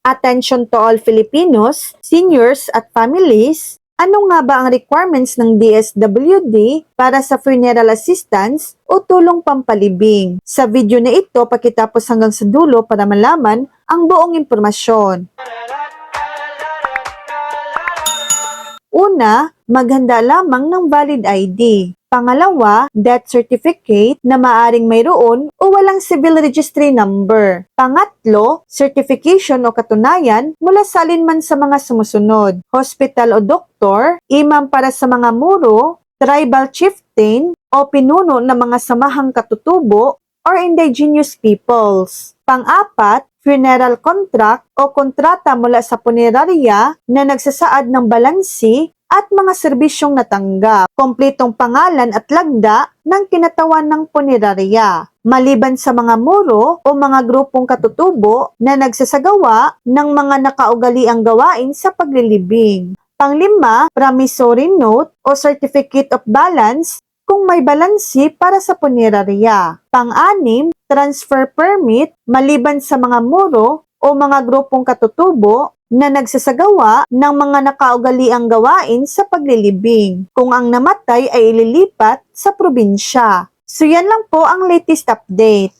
Attention to all Filipinos, seniors at families. Ano nga ba ang requirements ng DSWD para sa funeral assistance o tulong pampalibing? Sa video na ito, pakitapos hanggang sa dulo para malaman ang buong impormasyon. Una, maghanda lamang ng valid ID. Pangalawa, death certificate na maaring mayroon o walang civil registry number. Pangatlo, certification o katunayan mula sa alinman sa mga sumusunod. Hospital o doktor, imam para sa mga muro, tribal chieftain o pinuno ng mga samahang katutubo or indigenous peoples. Pang-apat, funeral contract o kontrata mula sa punerarya na nagsasaad ng balansi at mga serbisyong natanggap, kompletong pangalan at lagda ng kinatawan ng punerarya, maliban sa mga muro o mga grupong katutubo na nagsasagawa ng mga nakaugaliang gawain sa paglilibing. Panglima, promissory note o certificate of balance kung may balansi para sa punerarya. Pang-anim, transfer permit maliban sa mga muro o mga grupong katutubo na nagsasagawa ng mga nakaugaliang gawain sa paglilibing kung ang namatay ay ililipat sa probinsya. So yan lang po ang latest update.